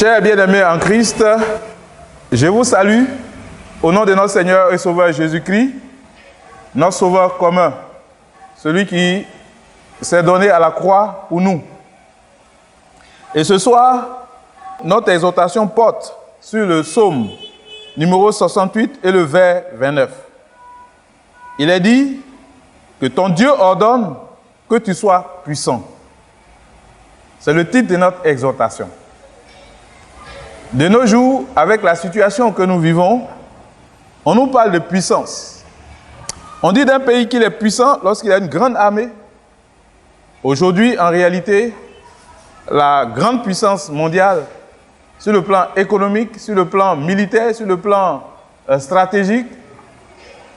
Chers bien-aimés en Christ, je vous salue au nom de notre Seigneur et Sauveur Jésus-Christ, notre Sauveur commun, celui qui s'est donné à la croix pour nous. Et ce soir, notre exhortation porte sur le psaume numéro 68 et le vers 29. Il est dit que ton Dieu ordonne que tu sois puissant. C'est le titre de notre exhortation. De nos jours, avec la situation que nous vivons, on nous parle de puissance. On dit d'un pays qu'il est puissant lorsqu'il a une grande armée. Aujourd'hui, en réalité, la grande puissance mondiale, sur le plan économique, sur le plan militaire, sur le plan stratégique,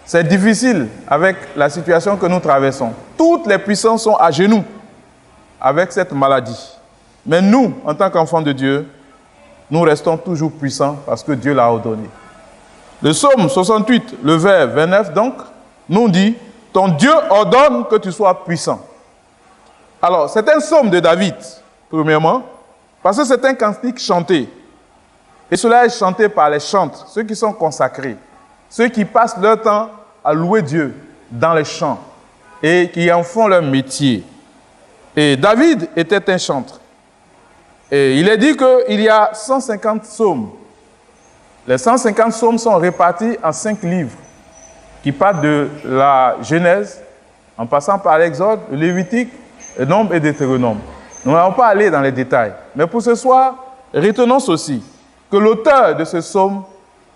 c'est difficile avec la situation que nous traversons. Toutes les puissances sont à genoux avec cette maladie. Mais nous, en tant qu'enfants de Dieu, nous restons toujours puissants parce que Dieu l'a ordonné. Le psaume 68, le vers 29, donc, nous dit « Ton Dieu ordonne que tu sois puissant ». Alors, c'est un psaume de David, premièrement, parce que c'est un cantique chanté. Et cela est chanté par les chantres, ceux qui sont consacrés, ceux qui passent leur temps à louer Dieu dans les chants et qui en font leur métier. Et David était un chantre. Et il est dit qu'il y a 150 psaumes. Les 150 psaumes sont répartis en 5 livres qui partent de la Genèse, en passant par l'Exode, le Lévitique, le Nombre et Deutéronome. Nous n'allons pas aller dans les détails. Mais pour ce soir, retenons ceci, que l'auteur de ce psaume,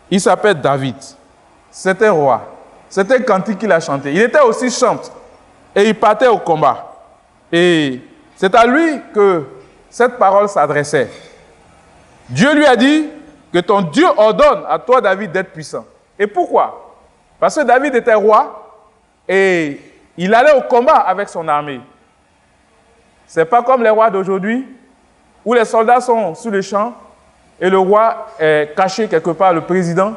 il s'appelle David. C'est un roi. C'est un cantique qu'il a chanté. Il était aussi chantre et il partait au combat. Et c'est à lui que cette parole s'adressait. Dieu lui a dit que ton Dieu ordonne à toi, David, d'être puissant. Et pourquoi? Parce que David était roi et il allait au combat avec son armée. Ce n'est pas comme les rois d'aujourd'hui où les soldats sont sur le champ et le roi est caché quelque part, le président.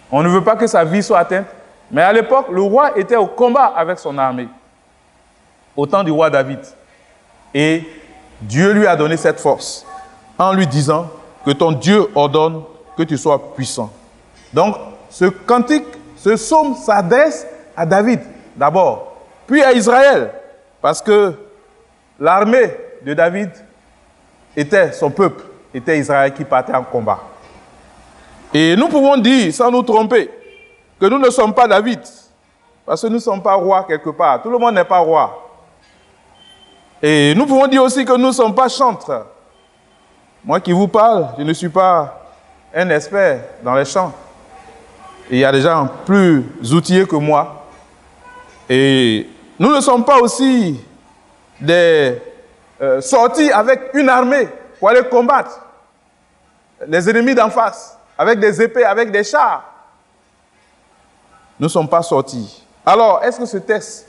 On ne veut pas que sa vie soit atteinte. Mais à l'époque, le roi était au combat avec son armée. Au temps du roi David. Et Dieu lui a donné cette force en lui disant que ton Dieu ordonne que tu sois puissant. Donc, ce cantique, ce psaume s'adresse à David d'abord, puis à Israël, parce que l'armée de David était son peuple, était Israël qui partait en combat. Et nous pouvons dire, sans nous tromper, que nous ne sommes pas David, parce que nous ne sommes pas rois quelque part. Tout le monde n'est pas roi. Et nous pouvons dire aussi que nous ne sommes pas chantres. Moi qui vous parle, je ne suis pas un expert dans les chants. Et il y a des gens plus outillés que moi. Et nous ne sommes pas aussi des sortis avec une armée pour aller combattre les ennemis d'en face, avec des épées, avec des chars. Nous ne sommes pas sortis. Alors, est-ce que ce texte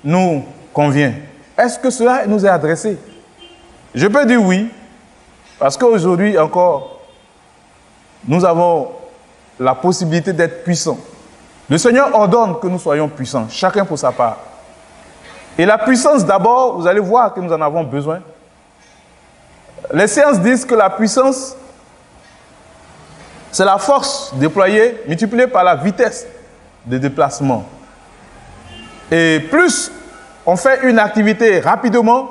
nous convient? Est-ce que cela nous est adressé? Je peux dire oui, parce qu'aujourd'hui encore, nous avons la possibilité d'être puissants. Le Seigneur ordonne que nous soyons puissants, chacun pour sa part. Et la puissance d'abord, vous allez voir que nous en avons besoin. Les sciences disent que la puissance, c'est la force déployée, multipliée par la vitesse de déplacement. Et plus on fait une activité rapidement,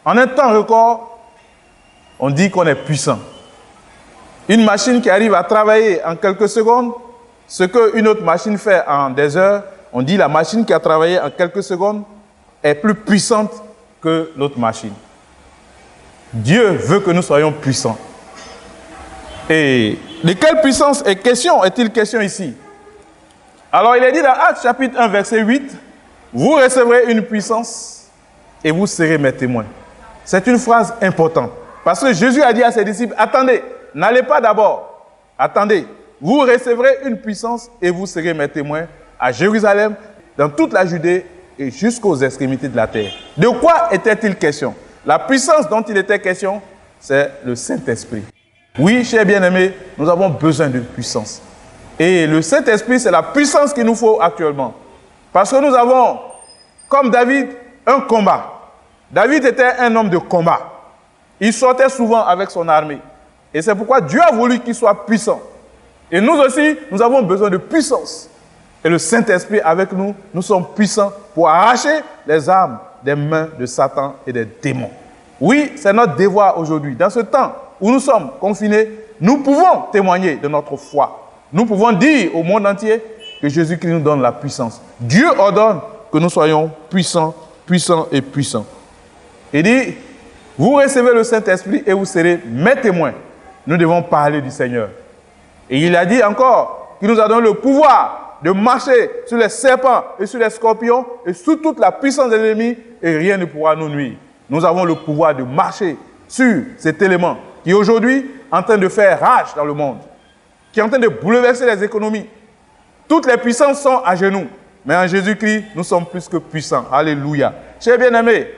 en un temps record, on dit qu'on est puissant. Une machine qui arrive à travailler en quelques secondes, ce qu'une autre machine fait en des heures, on dit la machine qui a travaillé en quelques secondes est plus puissante que l'autre machine. Dieu veut que nous soyons puissants. Et de quelle puissance est-il question ici? Alors il est dit dans Actes chapitre 1 verset 8, vous recevrez une puissance et vous serez mes témoins. C'est une phrase importante. Parce que Jésus a dit à ses disciples, attendez, n'allez pas d'abord. Attendez, vous recevrez une puissance et vous serez mes témoins à Jérusalem, dans toute la Judée et jusqu'aux extrémités de la terre. De quoi était-il question? La puissance dont il était question, c'est le Saint-Esprit. Oui, chers bien-aimés, nous avons besoin de puissance. Et le Saint-Esprit, c'est la puissance qu'il nous faut actuellement. Parce que nous avons, comme David, un combat. David était un homme de combat. Il sortait souvent avec son armée. Et c'est pourquoi Dieu a voulu qu'il soit puissant. Et nous aussi, nous avons besoin de puissance. Et le Saint-Esprit avec nous, nous sommes puissants pour arracher les armes des mains de Satan et des démons. Oui, c'est notre devoir aujourd'hui. Dans ce temps où nous sommes confinés, nous pouvons témoigner de notre foi. Nous pouvons dire au monde entier que Jésus-Christ nous donne la puissance. Dieu ordonne que nous soyons puissants, puissants et puissants. Il dit, vous recevez le Saint-Esprit et vous serez mes témoins. Nous devons parler du Seigneur. Et il a dit encore qu'il nous a donné le pouvoir de marcher sur les serpents et sur les scorpions et sous toute la puissance des ennemis et rien ne pourra nous nuire. Nous avons le pouvoir de marcher sur cet élément qui est aujourd'hui en train de faire rage dans le monde, qui est en train de bouleverser les économies. Toutes les puissances sont à genoux, mais en Jésus-Christ, nous sommes plus que puissants. Alléluia. Chers bien-aimés,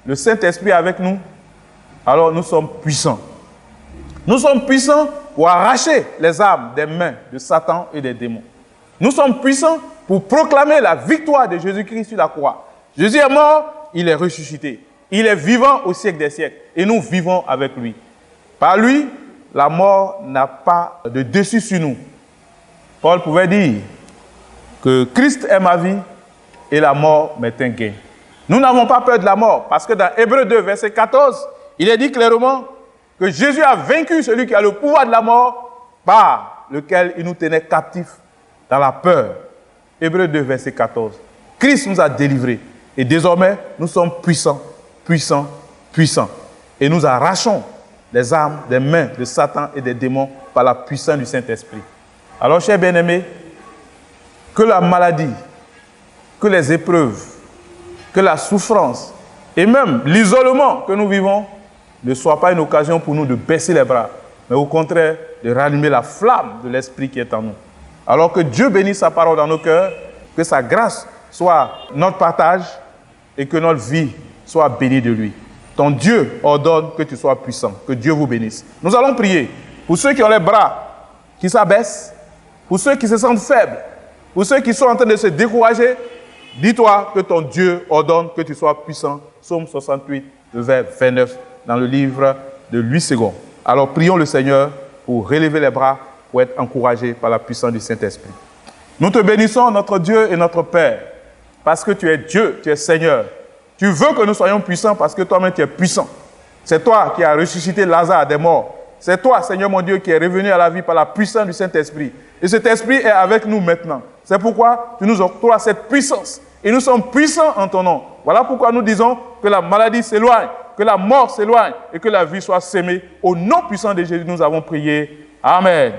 le Saint-Esprit est avec nous, alors nous sommes puissants. Nous sommes puissants pour arracher les armes des mains de Satan et des démons. Nous sommes puissants pour proclamer la victoire de Jésus-Christ sur la croix. Jésus est mort, il est ressuscité. Il est vivant au siècle des siècles et nous vivons avec lui. Par lui, la mort n'a pas de dessus sur nous. Paul pouvait dire que Christ est ma vie et la mort m'est un gain. Nous n'avons pas peur de la mort parce que dans Hébreux 2, verset 14, il est dit clairement que Jésus a vaincu celui qui a le pouvoir de la mort par lequel il nous tenait captifs dans la peur. Hébreux 2, verset 14. Christ nous a délivrés et désormais nous sommes puissants, puissants, puissants. Et nous arrachons les armes des mains de Satan et des démons par la puissance du Saint-Esprit. Alors, chers bien-aimés, que la maladie, que les épreuves, que la souffrance et même l'isolement que nous vivons ne soit pas une occasion pour nous de baisser les bras, mais au contraire de rallumer la flamme de l'Esprit qui est en nous. Alors que Dieu bénisse sa parole dans nos cœurs, que sa grâce soit notre partage et que notre vie soit bénie de lui. Ton Dieu ordonne que tu sois puissant, que Dieu vous bénisse. Nous allons prier pour ceux qui ont les bras qui s'abaissent, pour ceux qui se sentent faibles, pour ceux qui sont en train de se décourager. Dis-toi que ton Dieu ordonne que tu sois puissant. Psaume 68, vers 29, dans le livre de Louis II. Alors prions le Seigneur pour relever les bras, pour être encouragés par la puissance du Saint-Esprit. Nous te bénissons, notre Dieu et notre Père, parce que tu es Dieu, tu es Seigneur. Tu veux que nous soyons puissants parce que toi-même tu es puissant. C'est toi qui as ressuscité Lazare des morts. C'est toi, Seigneur mon Dieu, qui est revenu à la vie par la puissance du Saint-Esprit. Et cet Esprit est avec nous maintenant. C'est pourquoi tu nous octroies cette puissance. Et nous sommes puissants en ton nom. Voilà pourquoi nous disons que la maladie s'éloigne, que la mort s'éloigne et que la vie soit sémée. Au nom puissant de Jésus, nous avons prié. Amen.